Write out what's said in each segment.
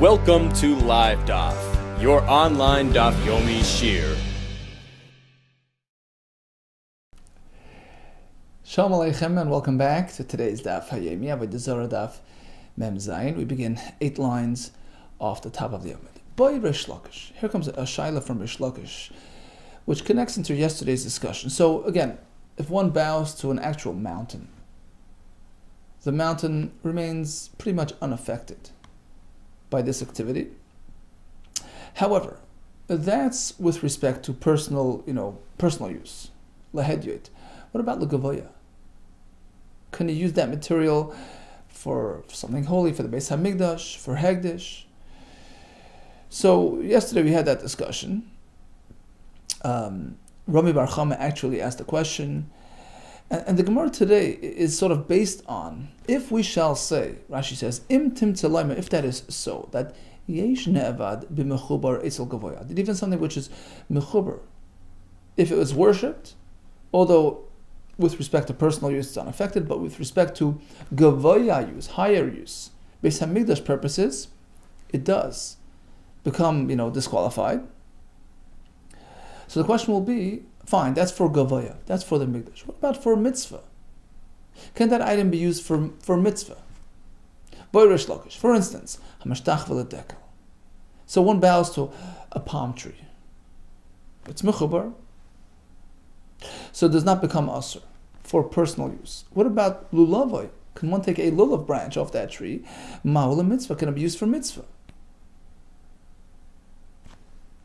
Welcome to LiveDaf, your online Daf Yomi Shir. Shalom Aleichem and welcome back to today's Daf Hayemi Avodah Zarah Daf Mem Zayin. We begin 8 lines off the top of the Amud. Boy Rish Lakish. Here comes a shaila from Rish Lakish, which connects into yesterday's discussion. So again, if one bows to an actual mountain, the mountain remains pretty much unaffected by this activity. However, that's with respect to personal use. Lahedyot. What about Lugavoya? Can you use that material for something holy, for the Beis Hamikdash, for Hegdish? So yesterday we had that discussion. Rami Bar Chama actually asked the question, and the Gemara today is sort of based on, if we shall say, Rashi says, Im Tim Tzalayma, if that is so, that Yesh Ne'avad b'mechubar Eitzel Gavoya, that even something which is mechubar, if it was worshipped, although with respect to personal use it's unaffected, but with respect to Gavoya use, higher use, Beis Hamikdash purposes, it does become disqualified. So the question will be, fine, that's for Gavoya, that's for the Mikdash. What about for mitzvah? Can that item be used for mitzvah? Boy Rish Lakish, for instance, Hamashtach v'ledekel. So one bows to a palm tree. It's mechubar, so it does not become asur for personal use. What about lulavoy? Can one take a lulav branch off that tree? Ma'ula mitzvah, can it be used for mitzvah?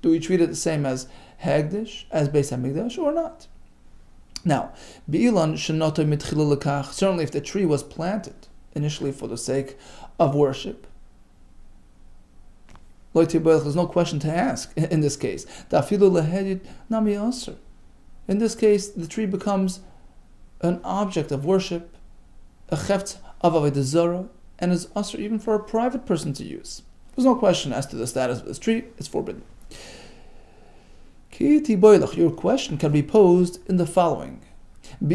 Do we treat it the same as Hegdish, as Beis Hamikdash, or not? Now, Bi'ilan shenoto mitchila lekach, certainly if the tree was planted initially for the sake of worship, there's no question to ask in this case. Dafilu lehedyot nami asur. In this case, the tree becomes an object of worship, a chefetz of Avodah Zarah, and is asur even for a private person to use. There's no question as to the status of this tree, it's forbidden. Your question can be posed in the following. A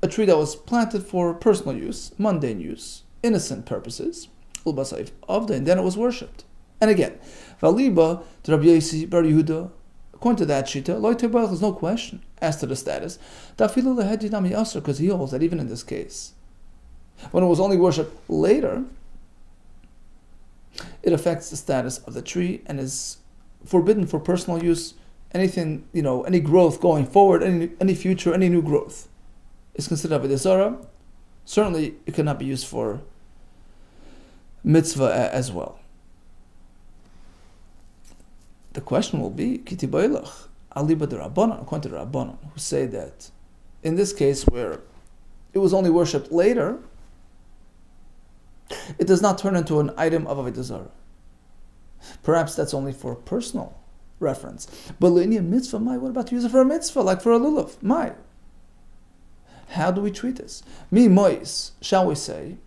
tree that was planted for personal use, mundane use, innocent purposes, and then it was worshipped. And again, according to that shita, there's no question as to the status, because he holds that even in this case, when it was only worshipped later, it affects the status of the tree and is forbidden for personal use. Anything, any growth going forward, any future, any new growth is considered Avodah Zarah. Certainly, it cannot be used for mitzvah as well. The question will be, Kiti Bailach, Aliba de Rabbanan, according to the Rabbanan, who say that in this case where it was only worshipped later, it does not turn into an item of Avodah Zarah. Perhaps that's only for personal reference. But l'inyan mitzvah, what about to use it for a mitzvah, like for a lulav? How do we treat this? Mi mois, shall we say,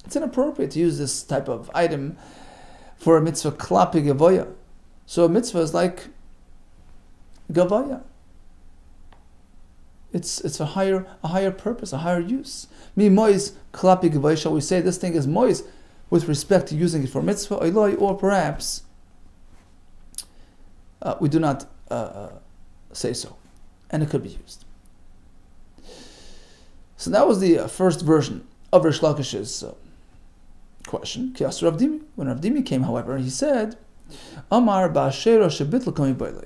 it's inappropriate to use this type of item for a mitzvah klapi gavoya. So a mitzvah is like gavoya. It's a higher purpose, a higher use. Mi mois klapi gavoya, shall we say this thing is mois with respect to using it for mitzvah, or perhaps we do not say so, and it could be used. So that was the first version of Rish Lakish's question. When Rav Dimi came, however, he said, Amar ba'ashera shebitl kami bailei.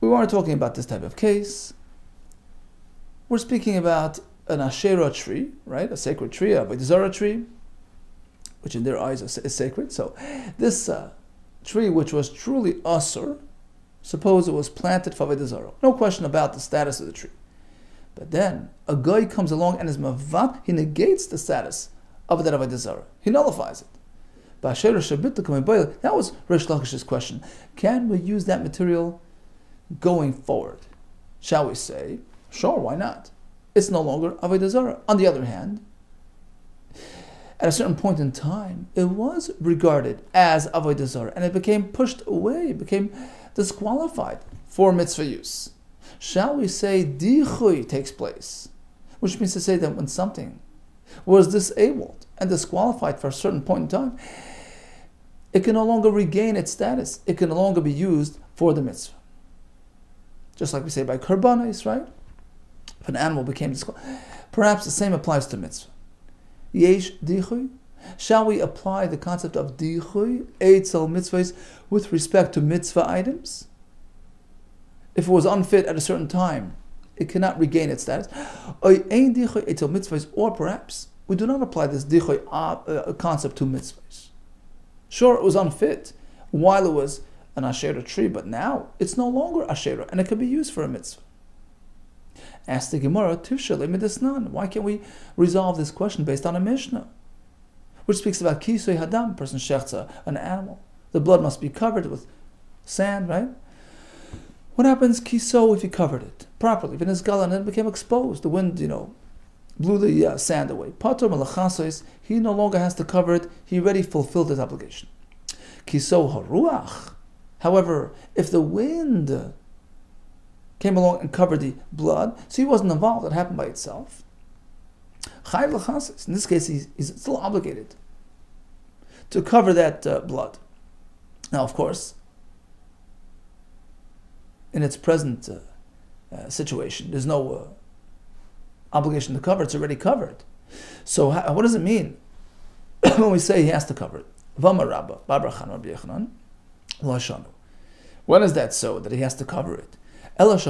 We weren't talking about this type of case. We're speaking about an Asherah tree, right? A sacred tree, a Avodah Zarah tree, which in their eyes is sacred. So this tree, which was truly asur, suppose it was planted for Avodah Zarah. No question about the status of the tree. But then a guy comes along and is mavat, he negates the status of that Avodah Zarah. He nullifies it. That was Rish Lakish's question. Can we use that material going forward? Shall we say, sure, why not? It's no longer Avodah Zarah. On the other hand, at a certain point in time, it was regarded as Avodah Zarah, and it became pushed away, it became disqualified for mitzvah use. Shall we say dichui takes place which means to say that when something was disabled and disqualified for a certain point in time, it can no longer regain its status. It can no longer be used for the mitzvah. Just like we say by karbanos, right? If an animal became disqualified, perhaps the same applies to mitzvah. Yesh dichui. Shall we apply the concept of dichui, eitzel mitzvahs, with respect to mitzvah items? If it was unfit at a certain time, it cannot regain its status. Or perhaps we do not apply this dichui concept to mitzvahs. Sure, it was unfit while it was an asherah tree, but now it's no longer asherah and it can be used for a mitzvah. Ask the Gemara, why can't we resolve this question based on a Mishnah, which speaks about kisoi hadam, person shechza, an animal. The blood must be covered with sand, right? What happens kiso if you covered it properly? If it is gala and it became exposed, the wind, blew the sand away. Pater malachasos, he no longer has to cover it. He already fulfilled his obligation. Kiso haruach. However, if the wind came along and covered the blood, so he wasn't involved, it happened by itself. Chayv l'chasos. In this case, he's still obligated to cover that blood. Now, of course, in its present situation, there's no obligation to cover. It's already covered. So what does it mean when we say he has to cover it? When is that so, that he has to cover it? What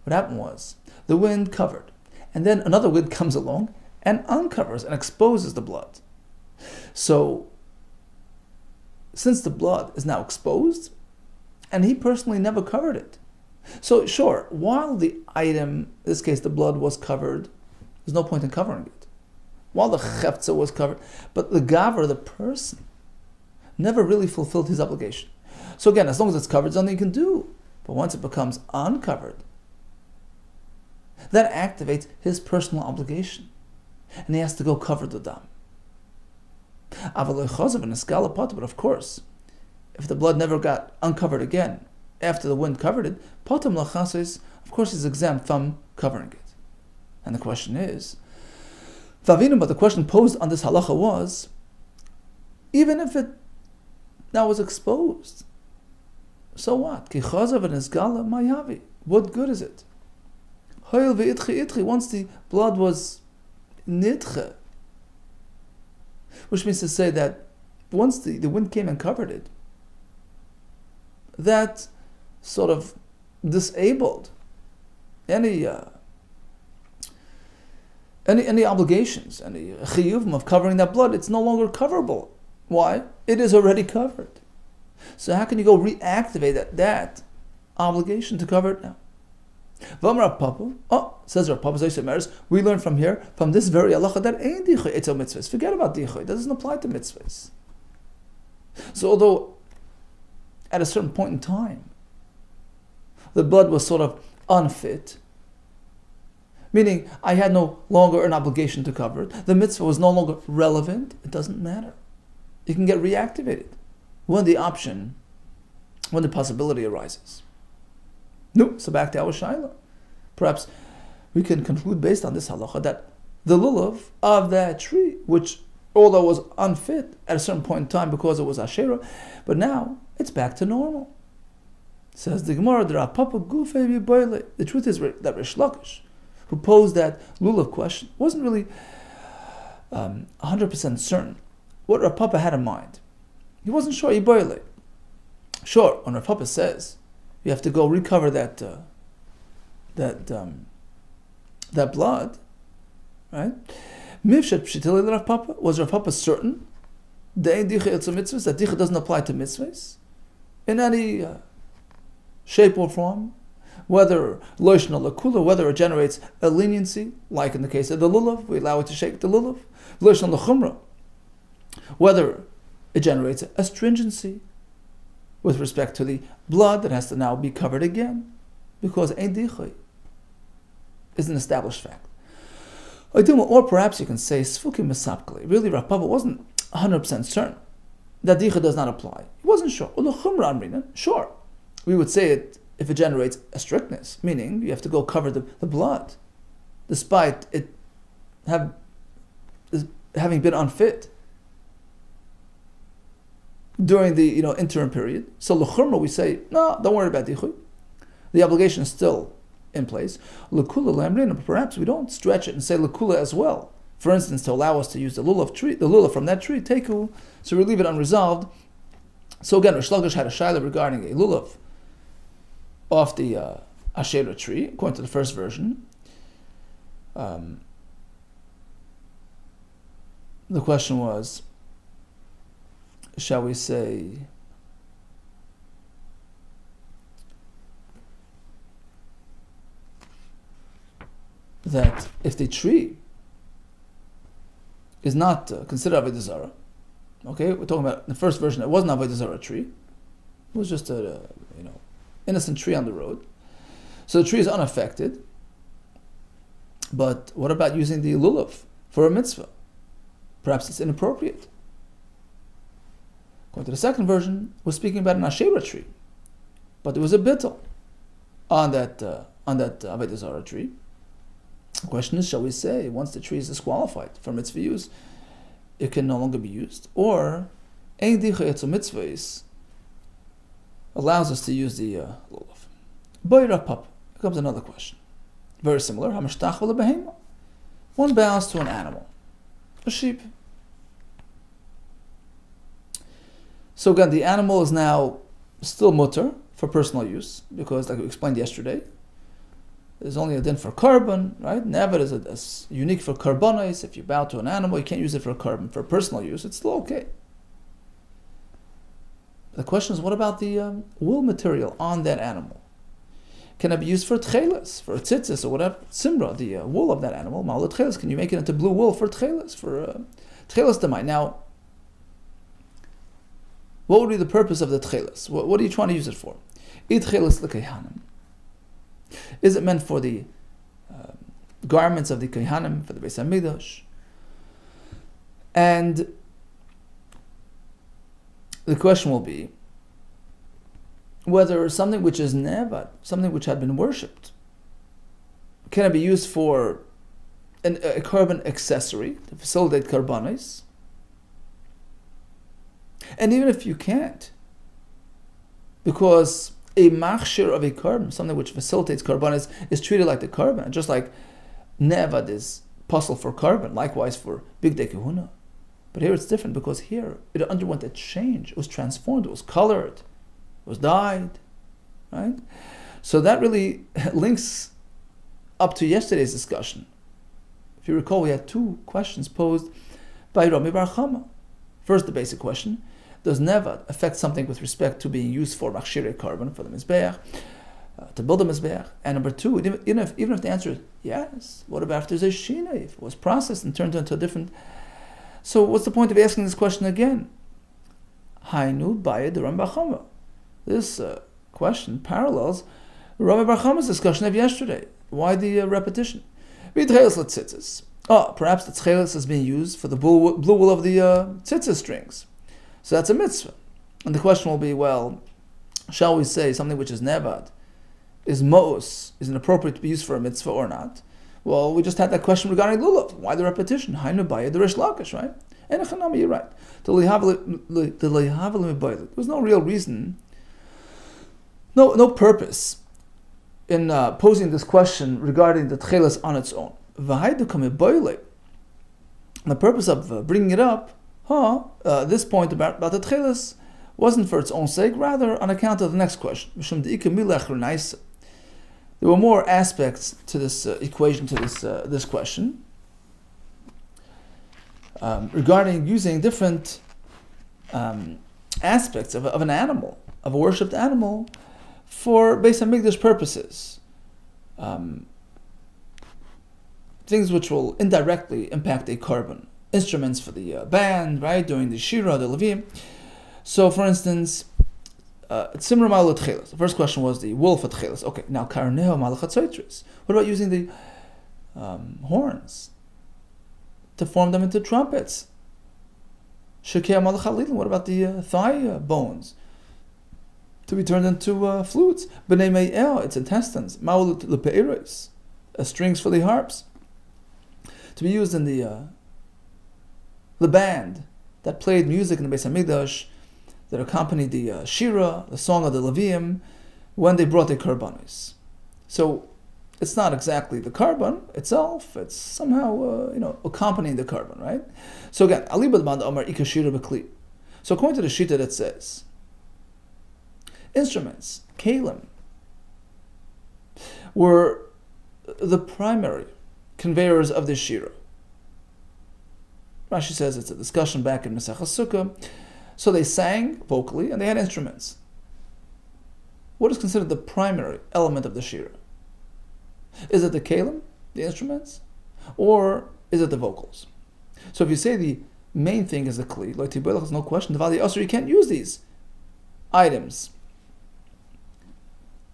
happened was, the wind covered, and then another wind comes along and uncovers and exposes the blood. So, since the blood is now exposed, and he personally never covered it, so sure, while the item, in this case the blood, was covered, there's no point in covering it. While the chefza was covered, but the gaver, the person, never really fulfilled his obligation. So again, as long as it's covered, there's nothing you can do. But once it becomes uncovered, that activates his personal obligation, and he has to go cover the dam. But of course, if the blood never got uncovered again after the wind covered it, of course he's exempt from covering it. And the question is, but the question posed on this halacha was, even if it now was exposed, so what? What good is it? Once the blood was nidche, which means to say that once the wind came and covered it, that sort of disabled any obligations, any chiyuvim of covering that blood. It's no longer coverable. Why? It is already covered. So how can you go reactivate that obligation to cover it now? Says Rav Papa, we learn from here, from this very halacha, that ain't dichui etzel mitzvahs. Forget about dichui. It doesn't apply to mitzvahs. So although at a certain point in time, the blood was sort of unfit, meaning I had no longer an obligation to cover it, the mitzvah was no longer relevant, it doesn't matter. It can get reactivated when the possibility arises. No, so back to our shaila. Perhaps we can conclude based on this halacha that the lulav of that tree, which although was unfit at a certain point in time because it was asherah, but now it's back to normal. Says the Gemara, the truth is that Rish Lakish, who posed that lulav question, wasn't really 100% certain what Rav Papa had in mind. He wasn't sure. Sure, when Rav Papa says you have to go recover that blood, right? Was Rav Papa certain that dicha doesn't apply to mitzvahs in any shape or form, whether loishna lakula, whether it generates a leniency, like in the case of the lulav, we allow it to shake the lulav, loishna lachumra, whether it generates a stringency with respect to the blood that has to now be covered again, because ein dichui is an established fact. Or perhaps you can say sfukim mesapkali. Really, Rav Papa wasn't 100% certain that dicha does not apply. He wasn't sure. Sure, we would say it if it generates a strictness, meaning you have to go cover the blood. despite it having been unfit during the interim period. So l'churma we say, no, don't worry about dichuy. The obligation is still in place. L'kula lamrin, perhaps we don't stretch it and say l'kula as well. For instance, to allow us to use the lulav from that tree, teku, so we leave it unresolved. So again, Rish Lakish had a shaila regarding a lulav off the Asherah tree, according to the first version. The question was, shall we say, that if the tree is not considered Avodah Zarah, okay, we're talking about the first version, it wasn't Avodah Zarah tree, it was just a innocent tree on the road, so the tree is unaffected. But what about using the lulav for a mitzvah? Perhaps it's inappropriate. According to the second version, we're speaking about an Asherah tree, but there was a bittul on that Avodah Zarah tree. The question is, shall we say, once the tree is disqualified from mitzvah use, it can no longer be used? Or, ein dicha etzu mitzvahs allows us to use the lulav. Boira pap. Here comes another question. Very similar. Hamashtach v'le behema. One bows to an animal, a sheep. So again, the animal is now still mutter for personal use, because like we explained yesterday, there's only a din for carbon, right? Never is it unique for carbonis. If you bow to an animal, you can't use it for carbon. For personal use, it's still okay. The question is, what about the wool material on that animal? Can it be used for tchelas, for tzitzis, or whatever? Simra, the wool of that animal, ma'al tchelas. Can you make it into blue wool for tchelas, for tchelas demai? Now, what would be the purpose of the tchelas? What are you trying to use it for? It tchelas l'kehanim. Is it meant for the garments of the kehanim, for the Beis Hamikdash? And the question will be whether something which is nevad, something which had been worshipped, can it be used for a carbon accessory to facilitate karbanis? And even if you can't, because a machshir of a carbon, something which facilitates karbanis, is treated like the carbon, just like nevad is puzzle for carbon, likewise for big day kahuna. But here it's different, because here it underwent a change. It was transformed, it was colored, it was dyed, right? So that really links up to yesterday's discussion. If you recall, we had two questions posed by Rami Bar Chama. First, the basic question: does nevad affect something with respect to being used for machshirei carbon, for the mizbeach, to build a mizbeach? And number two, even if the answer is yes, what about if there's a shinai, if it was processed and turned into a different? So what's the point of asking this question again? Hainu bayed Rami Bar Chama. This question parallels Rami Bar Chama's discussion of yesterday. Why the repetition? Perhaps the tchelis is being used for the blue wool of the tzitzis strings. So that's a mitzvah. And the question will be, well, shall we say something which is nevad, is mo'us, is it appropriate to be used for a mitzvah or not? Well, we just had that question regarding lulav. Why the repetition? Hainu bayed the Rish Lakish, right? And Echanami, you're right. There was no real reason, no purpose in posing this question regarding the tchelas on its own. The purpose of bringing it up, this point about the tchelas, wasn't for its own sake, rather on account of the next question. There were more aspects to this equation, to this question, regarding using different aspects of an animal, of a worshipped animal, for Beis Hamikdash purposes. Things which will indirectly impact a carbon. Instruments for the band, right, during the shira, the levim. So, for instance, Tzimra Malut Chelas. The first question was the wool for Chelas. Okay, now Karneo Malachatzoitris. What about using the horns to form them into trumpets? Shekeh Malachalilin. What about the thigh bones to be turned into flutes? B'nei Me'el, its intestines. Maulut Lepeiros, strings for the harps. to be used in the band that played music in the Beis Hamikdash, that accompanied the Shira, the song of the Leviim, when they brought their karbanos. So it's not exactly the carbon itself, it's somehow accompanying the carbon, right? So again, alibad man amar ikashira b'kli. So according to the shita that says, instruments, kalim, were the primary conveyors of the shira. Rashi says it's a discussion back in Masechah Sukkah. So they sang vocally and they had instruments. What is considered the primary element of the shira? Is it the kalim, the instruments, or is it the vocals? So if you say the main thing is the kli, like Tibelach, there's no question, the Vali Asr, you can't use these items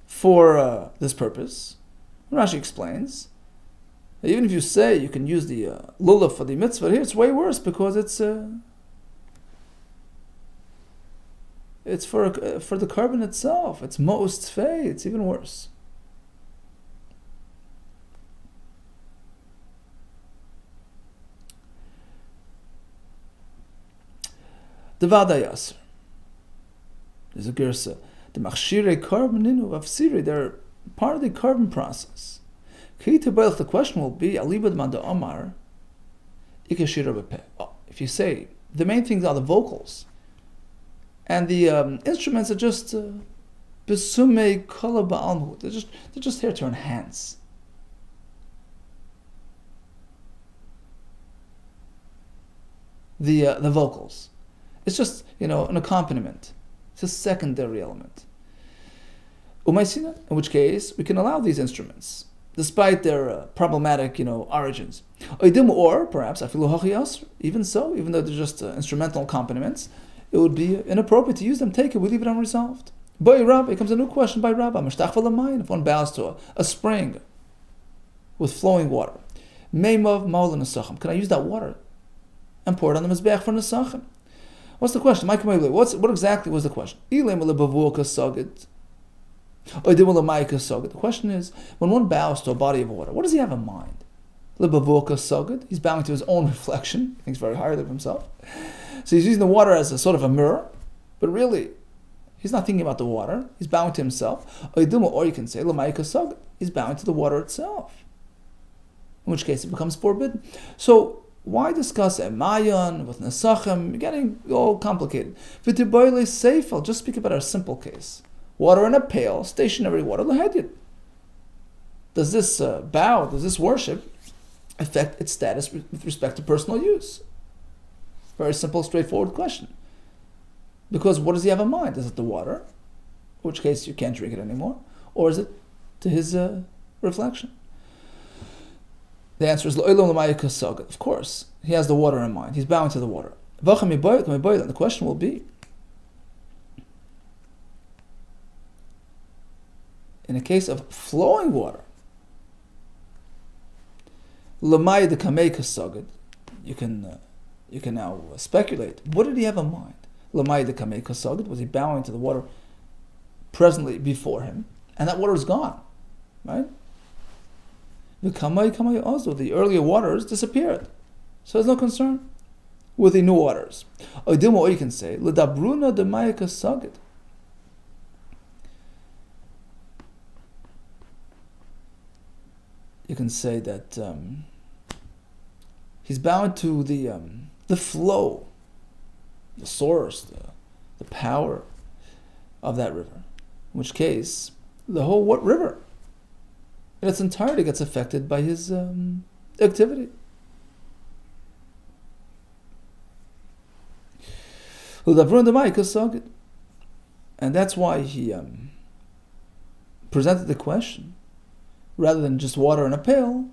for this purpose. Rashi explains, even if you say you can use the lulav for the mitzvah, here it's way worse because it's for the carbon itself. It's most fey. It's even worse. The Vadai Yasser. There's a gersa. The machshire carboninu vafsiri. They're part of the carbon process. The question will be, alibad man da amar ikashira b'peh. If you say the main things are the vocals, and the instruments are just besumei kala ba'almu. They're just here to enhance. The vocals. It's just an accompaniment. It's a secondary element. Umaysina, in which case we can allow these instruments, despite their problematic origins. Or perhaps even so, even though they're just instrumental accompaniments, it would be inappropriate to use them. Take it, we leave it unresolved. By Rabbah, it comes a new question by Rabbah. If one bows to a spring with flowing water, Meimav Maul Nesachim. Can I use that water and pour it on the Mizbeach for Nesachim? What's the question? What exactly was the question? The question is, when one bows to a body of water, what does he have in mind? He's bowing to his own reflection. He thinks very highly of himself. So he's using the water as a sort of a mirror, but really, he's not thinking about the water. He's bowing to himself. Or you can say, he's bowing to the water itself. In which case, it becomes forbidden. So, why discuss Emayan with Nesachim? You're getting all complicated. Just speak about our simple case. Water in a pail, stationary water, lahedid. Does this does this worship affect its status with respect to personal use? Very simple, straightforward question. Because what does he have in mind? Is it the water? In which case you can't drink it anymore. Or is it to his reflection? The answer is, of course, he has the water in mind. He's bowing to the water. And the question will be, in a case of flowing water, you can now speculate. What did he have in mind? Was he bowing to the water presently before him? And that water is gone, right? The earlier waters disappeared. So there's no concern with the new waters. Or you can say, you can say that he's bound to the flow, the source, the power of that river. In which case, the whole river in its entirety gets affected by his activity. And that's why he presented the question. Rather than just water in a pail,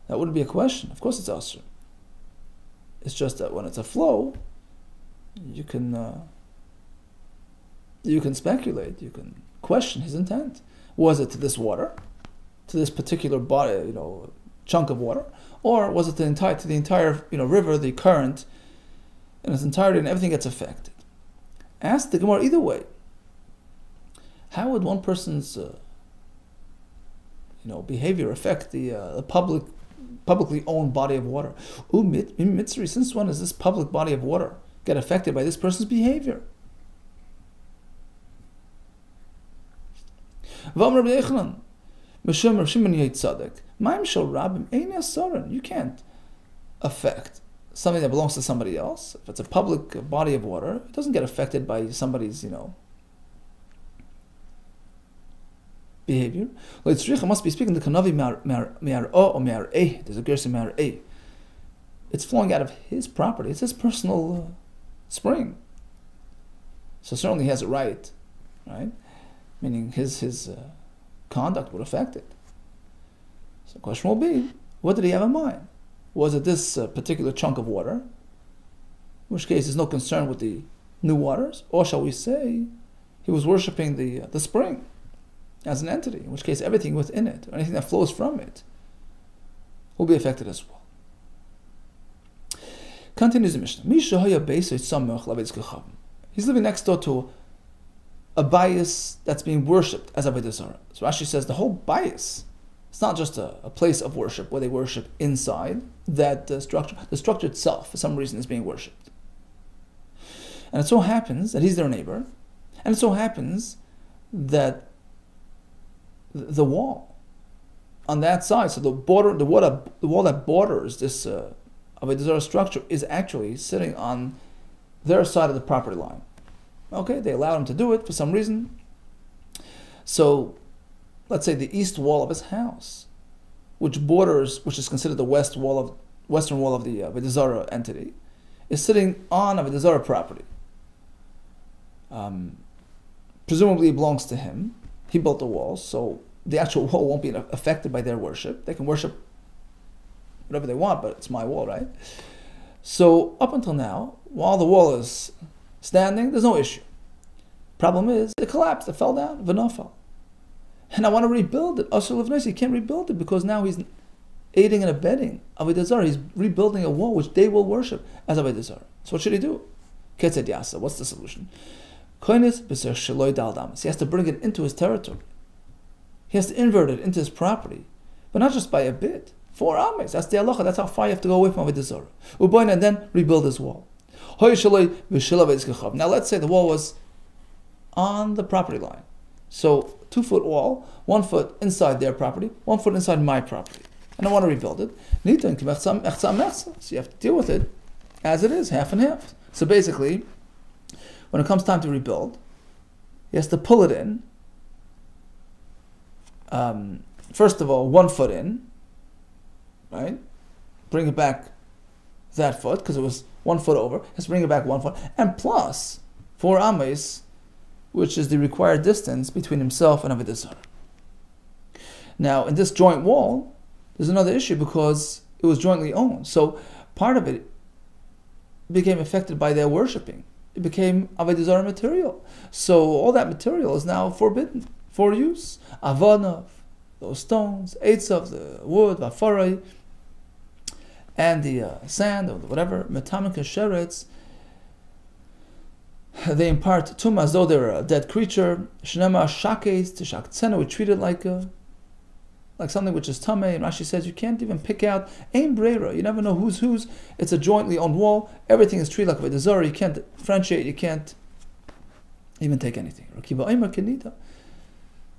that wouldn't be a question. Of course it's asr. It's just that when it's a flow, you can speculate, you can question his intent. Was it to this water, to this particular body, chunk of water, or was it to the entire river, the current in its entirety, and everything gets affected? Ask the Gemara either way. How would one person's behavior affect the public publicly owned body of water. Mitzri, since when does this public body of water get affected by this person's behavior? You can't affect something that belongs to somebody else. If it's a public body of water, it doesn't get affected by somebody's, behavior. It must be speaking to Kanavi or Me'ar. There's a gersa Me'ar. It's flowing out of his property. It's his personal spring. So certainly he has a right? Meaning his conduct would affect it. So the question will be, what did he have in mind? Was it this particular chunk of water? In which case there's no concern with the new waters? Or shall we say he was worshipping the spring as an entity, in which case everything within it, or anything that flows from it, will be affected as well. Continues the Mishnah. He's living next door to a bias that's being worshipped as Avodah Zarah. So Rashi says the whole bias, it's not just a place of worship where they worship inside that structure. The structure itself, for some reason, is being worshipped. And it so happens that he's their neighbor, and it so happens that the wall on that side, so the wall that borders this Avodah Zarah structure is actually sitting on their side of the property line. Okay, they allowed him to do it for some reason. So, let's say the east wall of his house, which is considered the western wall of the Avodah Zarah entity, is sitting on Avodah Zarah property. Presumably it belongs to him. He built the wall, so the actual wall won't be affected by their worship. They can worship whatever they want, but it's my wall, right? So up until now, while the wall is standing, there's no issue. Problem is, it collapsed, it fell down, v'nafal. And I want to rebuild it. Asur livnei, he can't rebuild it because now he's aiding and abetting Avodah Zarah. He's rebuilding a wall which they will worship as Avodah Zarah. So what should he do? Ketzed yasa, what's the solution? Koines b'ser sheloi dal damas. He has to bring it into his territory. He has to invert it into his property. But not just by a bit. 4 ames. That's the halacha. That's how far you have to go away from Avodah Zarah. Uboin, and then rebuild his wall. Now let's say the wall was on the property line. So 2-foot wall, 1 foot inside their property, 1 foot inside my property. And I want to rebuild it. So you have to deal with it as it is, half and half. So basically, when it comes time to rebuild, he has to pull it in. First of all, 1 foot in, right? Bring it back that foot, because it was 1 foot over. He has to bring it back 1 foot. And plus 4 ames, which is the required distance between himself and Avodah Zarah. Now, in this joint wall, there's another issue because it was jointly owned. So part of it became affected by their worshipping. It became Avodah Zarah material. So all that material is now forbidden for use. Avanav, those stones, eitzav, the wood, vafarai, and the sand, or whatever, metamin kasheretz, they impart tumah as though they're a dead creature. Shnema shakes to shaktsena, we treat it like something which is tameh. And Rashi says you can't even pick out ein breira. You never know who's whose. It's a jointly owned wall. Everything is treated like Avodah Zarah. You can't differentiate. You can't even take anything. Rakiva Omer Kenita.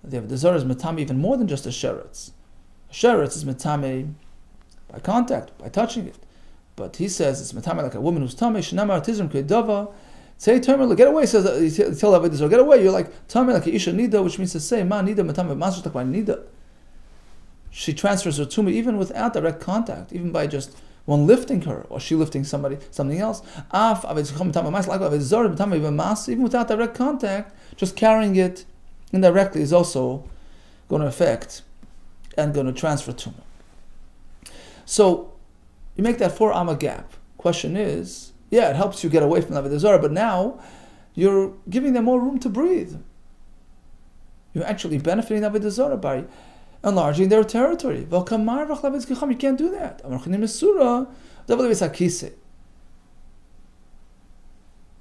The Avodah Zarah is metame even more than just a sheretz. A sheretz is metame by contact, by touching it. But he says it's metame like a woman who's tameh. Shnema artizim kedava. Say terminal, get away, says tell Avodah Zarah, get away. You're like tameh like a isha nida, which means to say ma nida metame masrtak by nida. She transfers her tumah even without direct contact, even by just one lifting her or she lifting something else. Even without direct contact, just carrying it indirectly is also going to affect and going to transfer tumah. So you make that 4 amma gap. Question is, yeah, it helps you get away from Avodah Zarah, but now you're giving them more room to breathe. You're actually benefiting Avodah Zarah by enlarging their territory. You can't do that.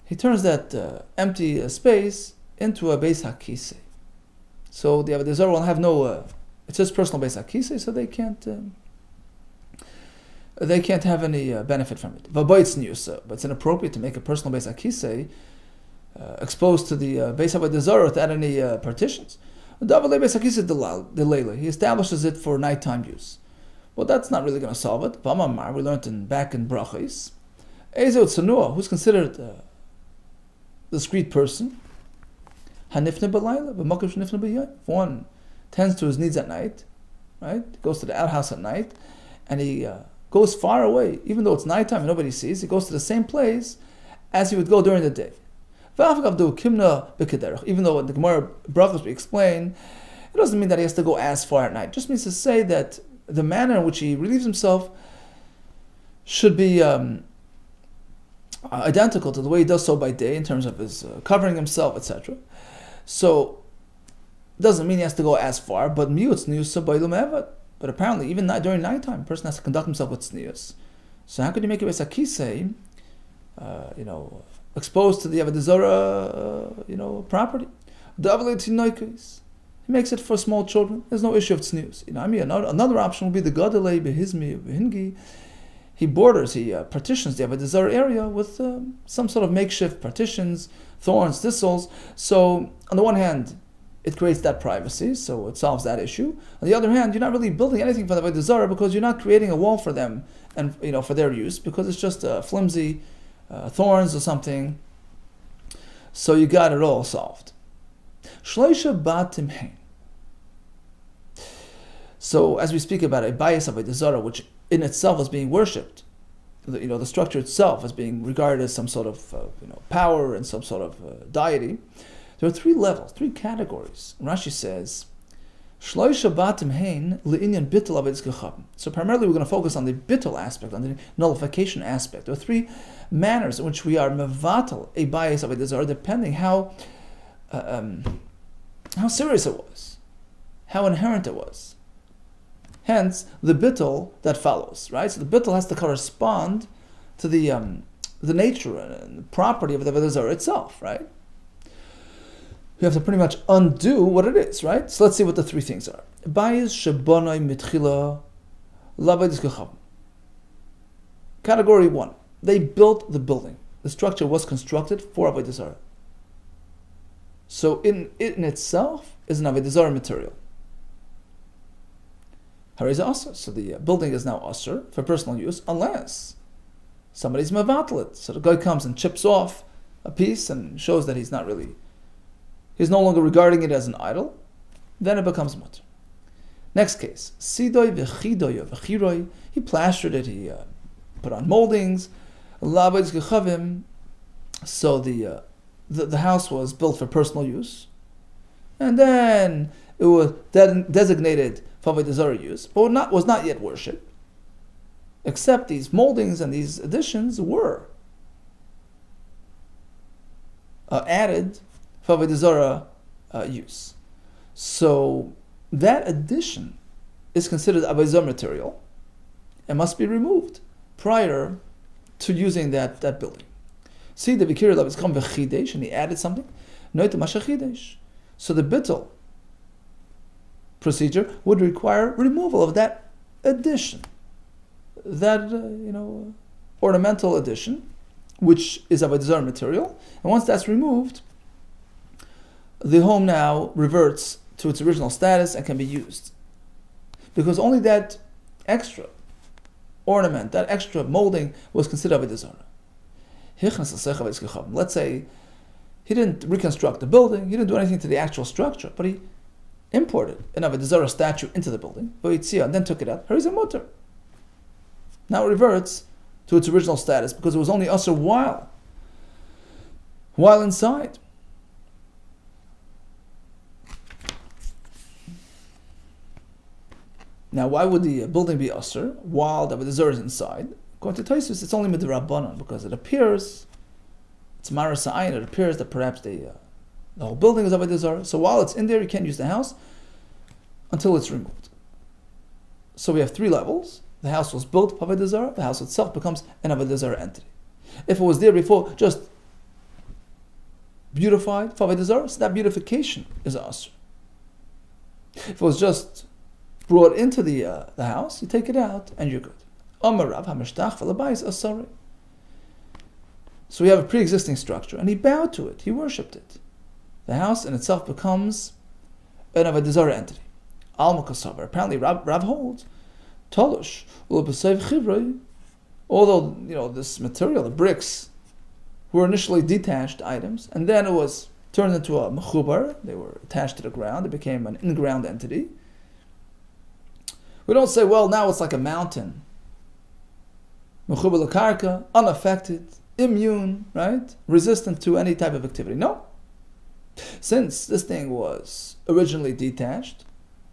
He turns that empty space into a beis hakise. So the Avodah Zarah will have no, it's his personal beis hakise, so they can't they can't have any benefit from it. But it's inappropriate to make a personal Beis HaKisei exposed to the Beis Avodah Zarah without any partitions. He establishes it for nighttime use. Well, that's not really going to solve it. We learned back in Brachos. Who's considered a discreet person? If one tends to his needs at night, right? He goes to the outhouse at night, and he goes far away, even though it's nighttime and nobody sees. He goes to the same place as he would go during the day. Even though in the Gemara Brachos we explain, it doesn't mean that he has to go as far at night. It just means to say that the manner in which he relieves himself should be identical to the way he does so by day in terms of his covering himself, etc. So doesn't mean he has to go as far, but but apparently even during nighttime, a person has to conduct himself with tznius. So how could you make a Beis HaKisei, exposed to the Avodah Zarah, property? He makes it for small children. There's no issue of tznius. Another option would be the gadolei behizmi behingi. He partitions the Avodah Zarah area with some sort of makeshift partitions, thorns, thistles. So on the one hand, it creates that privacy, so it solves that issue. On the other hand, you're not really building anything for the Avodah Zarah because you're not creating a wall for them and for their use, because it's just flimsy thorns or something. So you got it all solved. Shloisha batim hein. So as we speak about a bias of Avodah Zarah, which in itself is being worshipped, the structure itself is being regarded as some sort of power and some sort of deity. There are three levels, three categories. Rashi says, Shloisha batim hein le'inyan bittul avodas gechavim. So primarily we're going to focus on the bittul aspect, on the nullification aspect. There are three manners in which we are mevatel a bias of Avodah Zarah, depending how serious it was, how inherent it was. Hence, the bittul that follows, right? So the bittul has to correspond to the nature and the property of the Avodah Zarah itself, right? You have to pretty much undo what it is, right? So let's see what the three things are. Bayis shebonai mitchila l'avodas gechavim. Category 1. They built the building. The structure was constructed for Avodah Zarah. So it in itself is an Avodah Zarah material. Hareza asur. So the building is now asur for personal use unless somebody's mevatel it. So the guy comes and chips off a piece and shows that he's no longer regarding it as an idol, then it becomes mutter. Next case, sidoy v'chidoy v'chiroi. He plastered it. He put on moldings. L'avodas gechavim. So the house was built for personal use, and then it was designated for Avodah Zarah use, but was not yet worshipped. Except these moldings and these additions were added for Avodah Zarah use. So that addition is considered Avodah Zarah material and must be removed prior to using that building. See, the Bikir Lav is come v'chidesh, and he added something. So the bittul procedure would require removal of that addition, that ornamental addition, which is Avodah Zarah material. And once that's removed, the home now reverts to its original status and can be used. Because only that extra ornament, that extra molding was considered Avodah Zarah. Let's say he didn't reconstruct the building, he didn't do anything to the actual structure, but he imported an Avodah Zarah statue into the building, and then took it out. Here is a mutter. Now it reverts to its original status because it was only usher while inside. Now, why would the building be usher while the Avodah Zarah is inside? According to Tosfos, it's only midrabanan because it appears, it's maras ha'ayin, it appears that perhaps the whole building is Avodah Zarah. So while it's in there, you can't use the house until it's removed. So we have three levels. The house was built for Avodah Zarah. The house itself becomes an Avodah Zarah entity. If it was there before, just beautified for Avodah Zarah, so that beautification is usher. If it was just brought into the house, you take it out and you're good. Amarav Hamashtach v'Labais Asari. So we have a pre-existing structure, and he bowed to it. He worshipped it. The house in itself becomes an Avodah Zarah entity. Al Makasavar. Apparently, Rav holds Tolush Ulbasayv Chivroi. Although this material, the bricks, were initially detached items, and then it was turned into a mechubar. They were attached to the ground. It became an in-ground entity. We don't say, well, now it's like a mountain. Mechubar l'karka, unaffected, immune, right? Resistant to any type of activity. No. Since this thing was originally detached,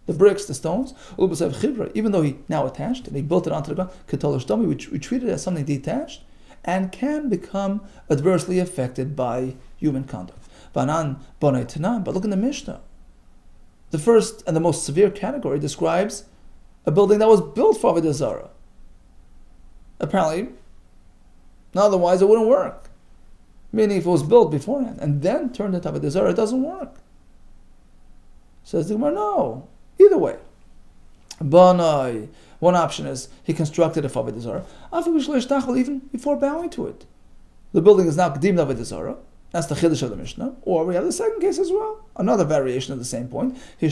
the bricks, the stones, even though he now attached and he built it onto the ground, we treat it as something detached and can become adversely affected by human conduct. But look in the Mishnah. The first and the most severe category describes a building that was built for Avodah Zarah. Apparently, otherwise it wouldn't work. Meaning if it was built beforehand and then turned into Avodah Zarah, it doesn't work. Says the Gemara, no. Either way. Banai. One option is he constructed a Avodah Zarah, even before bowing to it. The building is now deemed Avodah Zarah. That's the Chiddush of the Mishnah. Or we have the second case as well. Another variation of the same point. Yeah,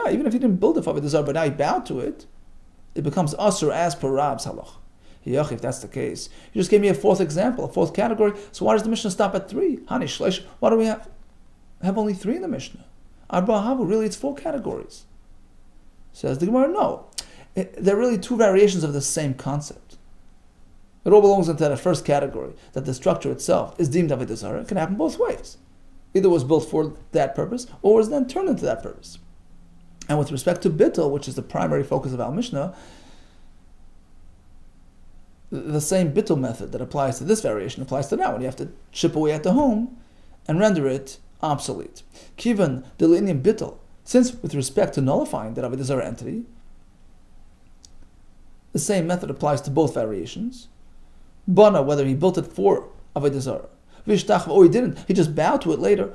even if he didn't build a Avodah Zarah, but now he bowed to it, it becomes Asur as per Rab's halach. If that's the case. You just gave me a fourth example, a fourth category. So why does the Mishnah stop at 3? Hani Shleish. Why do we have only 3 in the Mishnah? Arba Havu, really it's 4 categories. Says the Gemara, no. There are really 2 variations of the same concept. It all belongs into that first category, that the structure itself is deemed Avodah Zarah. It can happen both ways. Either was built for that purpose, or was then turned into that purpose. And with respect to Bittul, which is the primary focus of our Mishnah, the same Bittul method that applies to this variation applies to that one. You have to chip away at the home and render it obsolete. Kivan delinium Bittul, since with respect to nullifying that Avodah Zarah entity, the same method applies to both variations. Bana, whether he built it for Avodah Zarah, Vishtach, or he didn't, he just bowed to it later.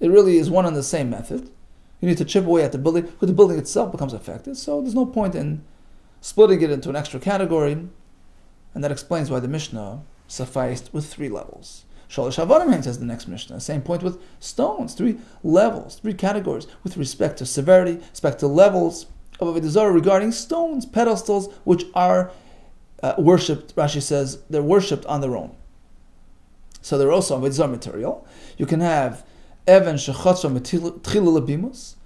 It really is one and the same method. You need to chip away at the building, but the building itself becomes affected. So there's no point in splitting it into an extra category, and that explains why the Mishnah sufficed with 3 levels. Shalosh Avadim says the next Mishnah. Same point with stones. 3 levels, 3 categories with respect to severity, respect to levels of Avodah Zarah regarding stones, pedestals, which are worshipped. Rashi says they're worshipped on their own. So they're also Avodah Zarah material. You can have Evan Shechatzah Tchila Lebimus.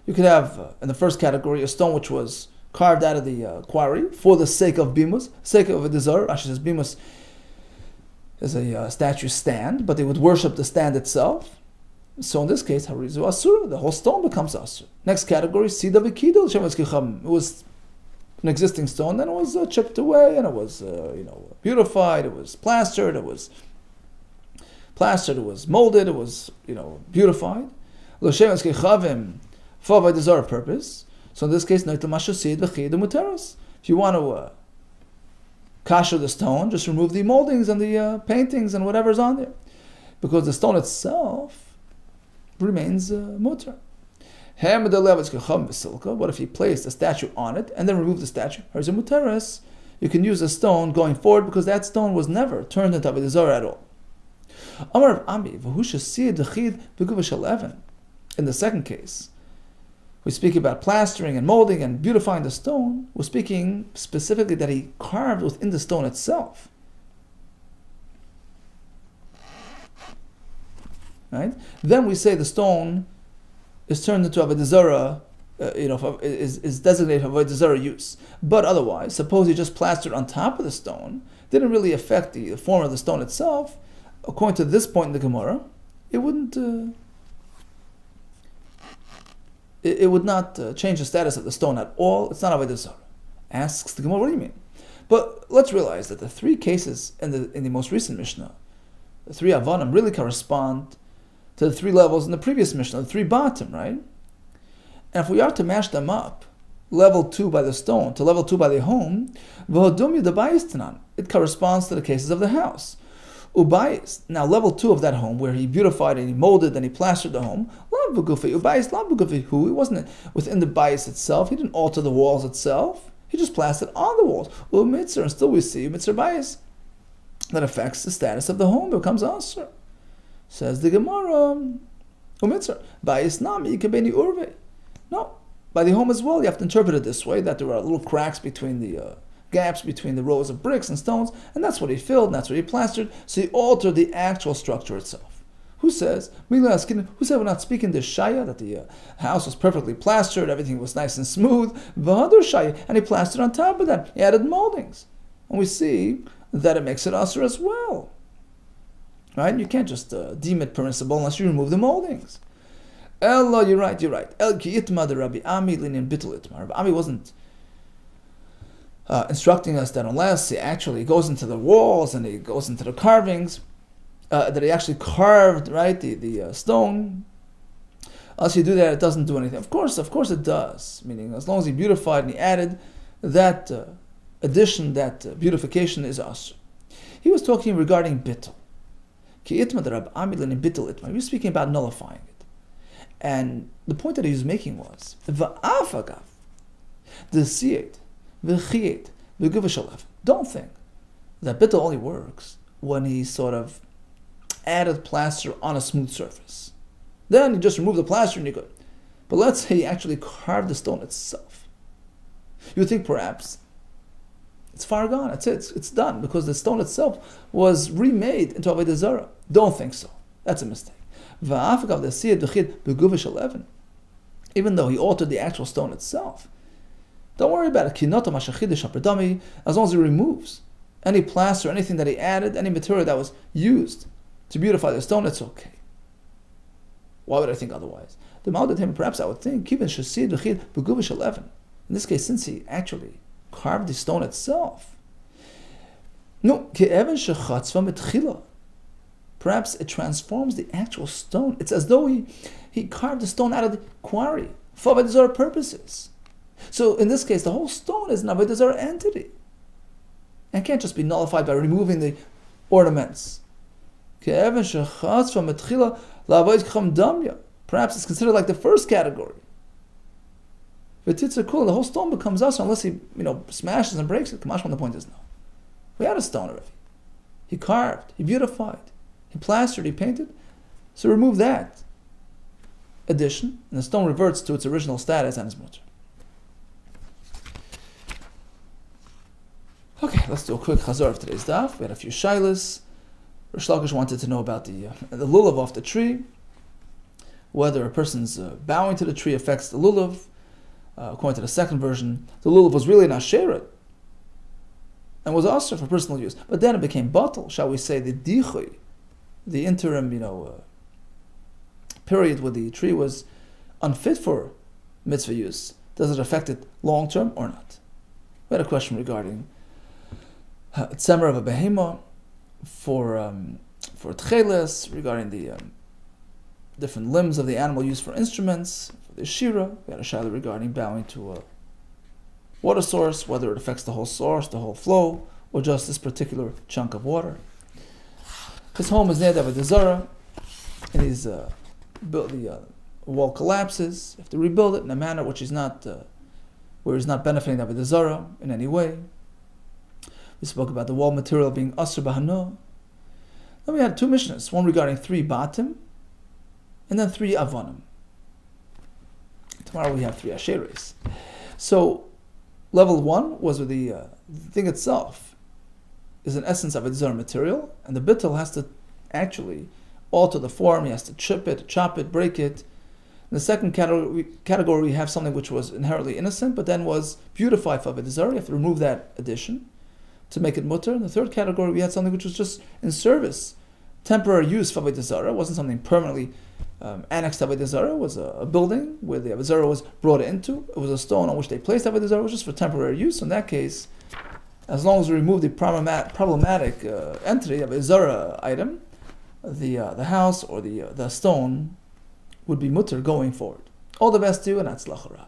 You could have, in the first category, a stone which was carved out of the quarry for the sake of bimus, sake of Avodah Zarah. Rashi says bimus is a statue stand, but they would worship the stand itself. So in this case, harizu asur, the whole stone becomes asur. Next category, sida v'kidul shemetz kicham. It was an existing stone, then it was chipped away, and it was beautified. It was plastered. It was molded. It was beautified. L'shemetz kichavim for Avodah Zarah purpose. So in this case, if you want to kasher the stone, just remove the moldings and the paintings and whatever's on there, because the stone itself remains mutar. What if he placed a statue on it and then removed the statue? You can use a stone going forward because that stone was never turned into Avodah Zarah at all. In the second case, we speak about plastering and molding and beautifying the stone. We're speaking specifically that he carved within the stone itself. Right? Then we say the stone is turned into Avodah Zarah, is designated for Avodah Zarah use. But otherwise, suppose he just plastered on top of the stone, didn't really affect the form of the stone itself. According to this point in the Gemara, it wouldn't. It would not change the status of the stone at all. It's not Avodah Zarah. Asks the Gemara, what do you mean? But let's realize that the 3 cases in the most recent Mishnah, the 3 Avanim, really correspond to the 3 levels in the previous Mishnah, the 3 bottom, right? And if we are to mash them up, level 2 by the stone to level 2 by the home, it corresponds to the cases of the house. Ubayis. Now level 2 of that home, where he beautified and he molded and he plastered the home, He wasn't within the bias itself. He didn't alter the walls itself. He just plastered on the walls. Umitzar, and still we see mitzvah bias that affects the status of the home. It becomes asr. Says the Gemara, umitzar bias nami kabeni urve. No, by the home as well. You have to interpret it this way: that there are little cracks between the gaps between the rows of bricks and stones, and that's what he filled, and that's what he plastered. So he altered the actual structure itself. Who says? Who said we're not speaking this shaya, that the house was perfectly plastered, everything was nice and smooth, v'hadur shaya, and he plastered on top of that. He added moldings, and we see that it makes it asr as well. Right? You can't just deem it permissible unless you remove the moldings. Ella, you're right. El ki itma de Rabbi Ami linin bitul itma. Rabbi Ami wasn't instructing us that unless he actually goes into the walls and he goes into the carvings, that he actually carved, right, the stone. Unless you do that, it doesn't do anything. Of course it does. Meaning, as long as he beautified and he added that addition, that beautification is asr. He was talking regarding bittul. Ki itma de Rabbi Ami linin bitul itma. He was speaking about nullifying it. And the point that he was making was, va'afagav, the siyat, v'chiyat, v'guvashalev. Don't think that bittul only works when he sort of added plaster on a smooth surface. Then you just remove the plaster and you're good. But let's say he actually carved the stone itself. You would think perhaps it's far gone. That's it. It's done because the stone itself was remade into Avodah Zarah. Don't think so. That's a mistake. Even though he altered the actual stone itself, don't worry about it. As long as he removes any plaster, anything that he added, any material that was used to beautify the stone, it's okay. Why would I think otherwise? Perhaps I would think, in this case, since he actually carved the stone itself, perhaps it transforms the actual stone. It's as though he carved the stone out of the quarry for Avodah Zarah purposes. So in this case, the whole stone is an Avodah Zarah entity. And can't just be nullified by removing the ornaments. Perhaps it's considered like the first category. The whole stone becomes us unless he smashes and breaks it. Kamash, the point is no. We had a stone already. He carved, he beautified, he plastered, he painted. So remove that addition, and the stone reverts to its original status and is mutter. Okay, let's do a quick chazar of today's daf. We had a few shilas. Rish Lakish wanted to know about the lulav off the tree, whether a person's bowing to the tree affects the lulav. According to the second version, the lulav was really an asheret and was also for personal use. But then it became batal, shall we say, the dichui, the interim, period where the tree was unfit for mitzvah use. Does it affect it long term or not? We had a question regarding tzemer of a behema for tcheles, regarding the different limbs of the animal used for instruments, for the shira. We had a shaila regarding bowing to a water source, whether it affects the whole source, the whole flow, or just this particular chunk of water. His home is near the Avodah Zarah, and he's built, the wall collapses. You have to rebuild it in a manner which is not, where he's not benefiting the Avodah Zarah in any way. We spoke about the wall material being asr b'hano. Then we had two mishnahs, one regarding 3 batim, and then 3 avonim. Tomorrow we have 3 asheres. So, level 1 was with the thing itself is in essence of a Zarah material, and the bittul has to actually alter the form. He has to chip it, chop it, break it. In the second category, we have something which was inherently innocent, but then was beautified for Avodah Zarah. You have to remove that addition to make it mutter. In the third category, we had something which was just in service, temporary use for Avodah Zarah. It wasn't something permanently annexed to Avodah Zarah. It was a building where the Avodah Zarah was brought into. It was a stone on which they placed Avodah Zarah. It was just for temporary use. In that case, as long as we remove the problematic entity, Avodah Zarah item, the house or the stone would be mutter going forward. All the best to you, and that's lachara.